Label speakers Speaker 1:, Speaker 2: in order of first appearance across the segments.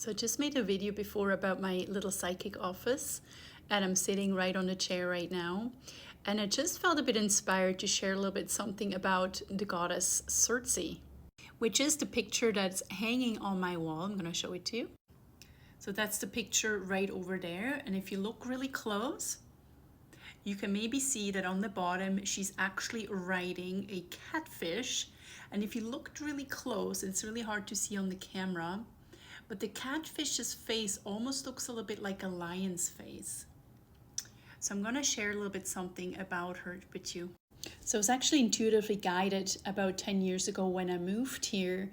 Speaker 1: So I just made a video before about my little psychic office, and I'm sitting right on the chair right now. And I just felt a bit inspired to share a little bit something about the goddess Circe, which is the picture that's hanging on my wall. I'm going to show it to you. So that's the picture right over there. And if you look really close, you can maybe see that on the bottom, she's actually riding a catfish. And if you looked really close, it's really hard to see on the camera, but the catfish's face almost looks a little bit like a lion's face. So I'm going to share a little bit something about her with you. So I was actually intuitively guided about 10 years ago when I moved here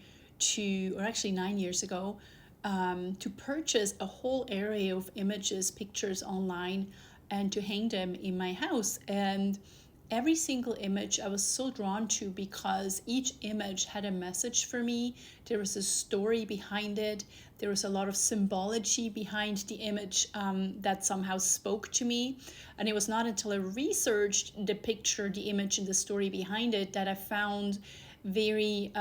Speaker 1: or actually 9 years ago, to purchase a whole area of images, pictures online, and to hang them in my house. And every single image I was so drawn to because each image had a message for me. There was a story behind it. There was a lot of symbology behind the image that somehow spoke to me. And it was not until I researched the picture, the image, and the story behind it that I found very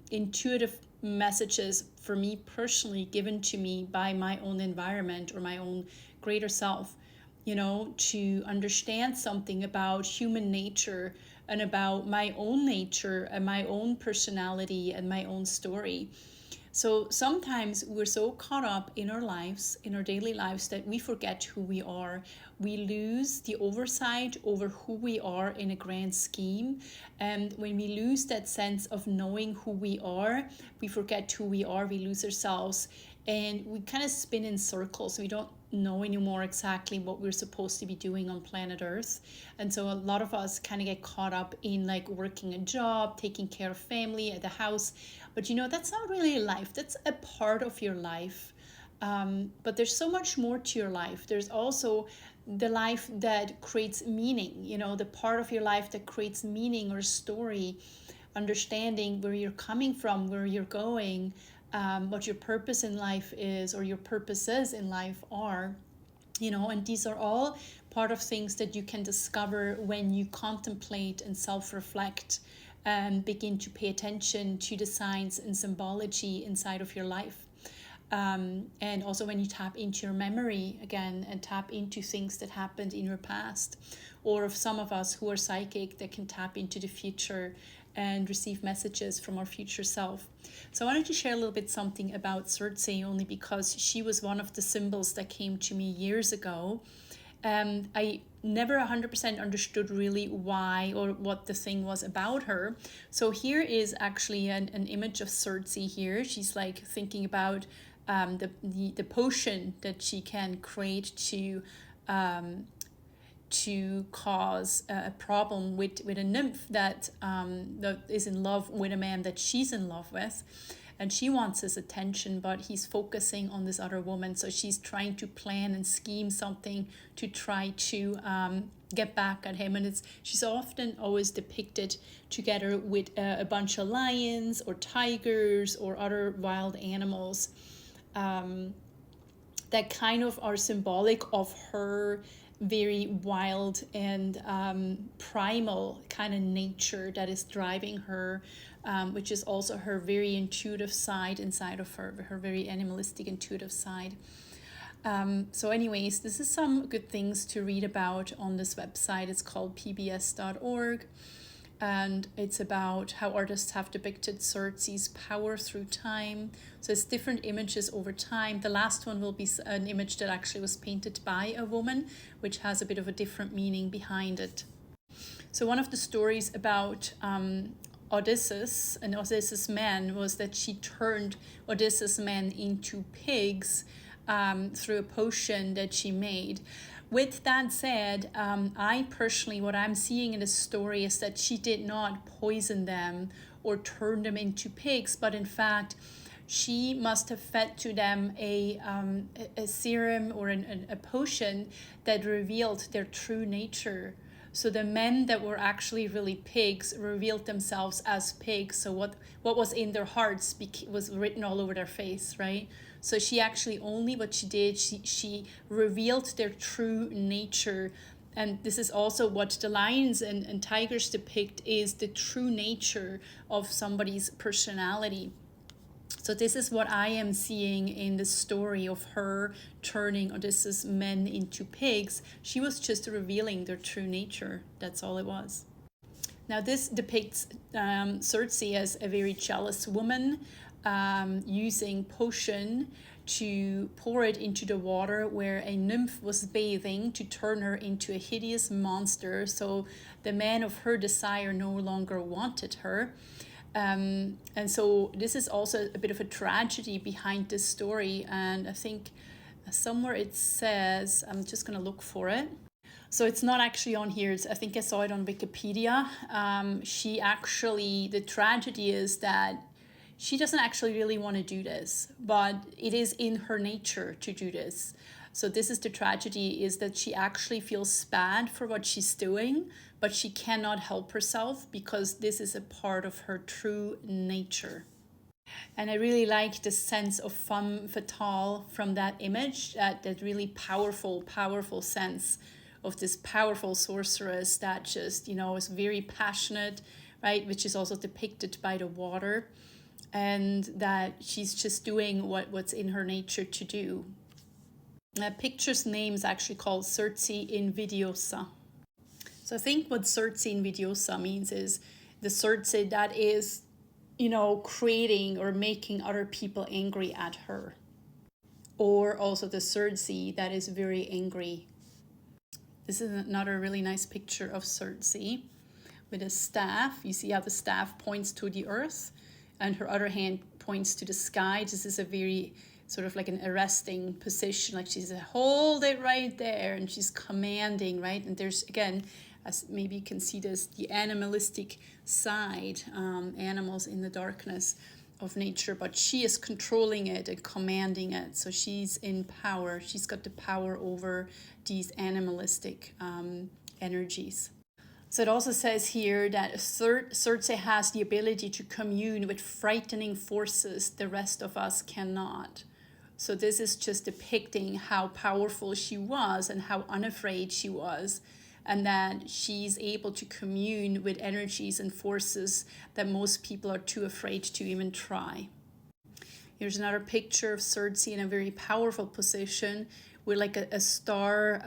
Speaker 1: intuitive messages for me personally given to me by my own environment or my own greater self. To understand something about human nature and about my own nature and my own personality and my own story. So sometimes we're so caught up in our lives, in our daily lives, that we forget who we are. We lose the oversight over who we are in a grand scheme. And when we lose that sense of knowing who we are, we forget who we are, we lose ourselves, and we kind of spin in circles. We don't know anymore exactly what we're supposed to be doing on planet Earth. And so a lot of us kind of get caught up in like working a job, taking care of family at the house. But that's not really life. That's a part of your life. But there's so much more to your life. There's also the life that creates meaning, the part of your life that creates meaning or story, understanding where you're coming from, where you're going, what your purpose in life is, or your purposes in life are, and these are all part of things that you can discover when you contemplate and self-reflect and begin to pay attention to the signs and symbology inside of your life. And also when you tap into your memory again and tap into things that happened in your past, or of some of us who are psychic that can tap into the future and receive messages from our future self. So I wanted to share a little bit something about Circe only because she was one of the symbols that came to me years ago. I never 100% understood really why or what the thing was about her. So here is actually an image of Circe here. She's like thinking about the potion that she can create to cause a problem with a nymph that is in love with a man that she's in love with, and she wants his attention, but he's focusing on this other woman. So she's trying to plan and scheme something to try to get back at him, and she's often always depicted together with a bunch of lions or tigers or other wild animals that kind of are symbolic of her very wild and primal kind of nature that is driving her, which is also her very intuitive side inside of her very animalistic intuitive side. So anyways, this is some good things to read about on this website. It's called pbs.org. And it's about how artists have depicted Circe's power through time. So it's different images over time. The last one will be an image that actually was painted by a woman, which has a bit of a different meaning behind it. So one of the stories about Odysseus and Odysseus' men was that she turned Odysseus' men into pigs through a potion that she made. With that said, I personally, what I'm seeing in the story is that she did not poison them or turn them into pigs, but in fact, she must have fed to them a serum or a potion that revealed their true nature. So the men that were actually really pigs revealed themselves as pigs. So what was in their hearts was written all over their face, right? So she actually what she did, she revealed their true nature. And this is also what the lions and tigers depict, is the true nature of somebody's personality. So this is what I am seeing in the story of her turning Odysseus' men into pigs. She was just revealing their true nature. That's all it was. Now this depicts Circe as a very jealous woman, using potion to pour it into the water where a nymph was bathing to turn her into a hideous monster. So the man of her desire no longer wanted her. And so this is also a bit of a tragedy behind this story. And I think somewhere it says, I'm just going to look for it. So it's not actually on here. I think I saw it on Wikipedia. The tragedy is that she doesn't actually really want to do this, but it is in her nature to do this. So this is the tragedy, is that she actually feels bad for what she's doing, but she cannot help herself because this is a part of her true nature. And I really like the sense of femme fatale from that image, that really powerful sense of this powerful sorceress that just, is very passionate, right? Which is also depicted by the water, and that she's just doing what's in her nature to do. The picture's name is actually called Circe Invidiosa. So I think what Circe Invidiosa means is the Circe that is, creating or making other people angry at her. Or also the Circe that is very angry. This is another really nice picture of Circe with a staff. You see how the staff points to the earth and her other hand points to the sky. This is a very sort of like an arresting position, like she's hold it right there, and she's commanding, right? And there's, again, as maybe you can see this, the animalistic side, animals in the darkness of nature, but she is controlling it and commanding it. So she's in power. She's got the power over these animalistic energies. So it also says here that Circe has the ability to commune with frightening forces the rest of us cannot. So this is just depicting how powerful she was and how unafraid she was, and that she's able to commune with energies and forces that most people are too afraid to even try. Here's another picture of Circe in a very powerful position with like a star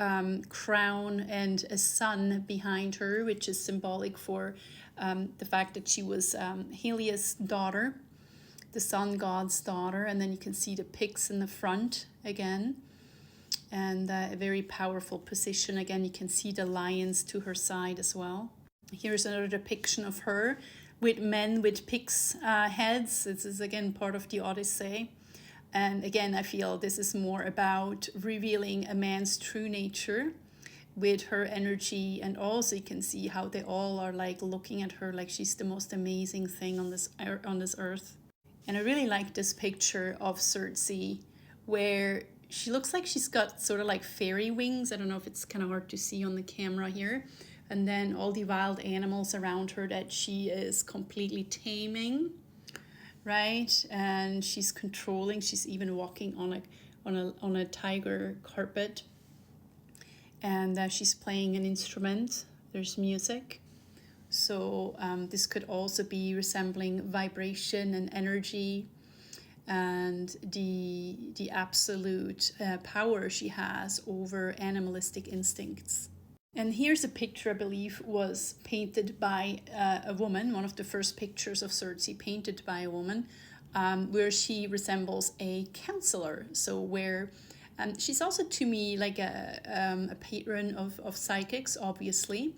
Speaker 1: crown and a sun behind her, which is symbolic for the fact that she was Helios' daughter, the sun god's daughter. And then you can see the pigs in the front again, and a very powerful position. Again, you can see the lions to her side as well. Here's another depiction of her with men with pigs' heads. This is again part of the Odyssey. And again, I feel this is more about revealing a man's true nature with her energy. And also you can see how they all are like looking at her like she's the most amazing thing on this earth. And I really like this picture of Circe where she looks like she's got sort of like fairy wings. I don't know if it's kind of hard to see on the camera here. And then all the wild animals around her that she is completely taming, right? And she's controlling. She's even walking on a tiger carpet. And she's playing an instrument. There's music. So this could also be resembling vibration and energy, and the absolute power she has over animalistic instincts. And here's a picture I believe was painted by a woman, one of the first pictures of Circe painted by a woman, where she resembles a counselor. So where she's also to me like a patron of psychics, obviously,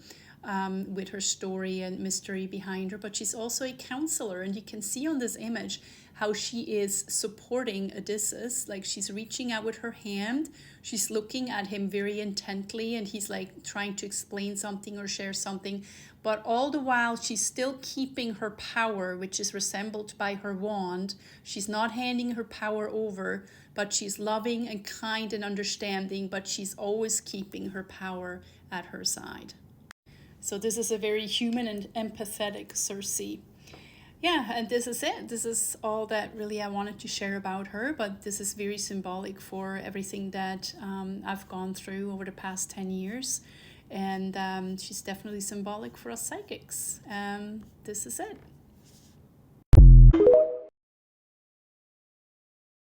Speaker 1: with her story and mystery behind her, but she's also a counselor. And you can see on this image how she is supporting Odysseus, like she's reaching out with her hand, she's looking at him very intently, and he's like trying to explain something or share something, but all the while she's still keeping her power, which is resembled by her wand. She's not handing her power over, but she's loving and kind and understanding, but she's always keeping her power at her side. So this is a very human and empathetic Circe. Yeah, and this is it. This is all that really I wanted to share about her, but this is very symbolic for everything that I've gone through over the past 10 years. And she's definitely symbolic for us psychics. This is it.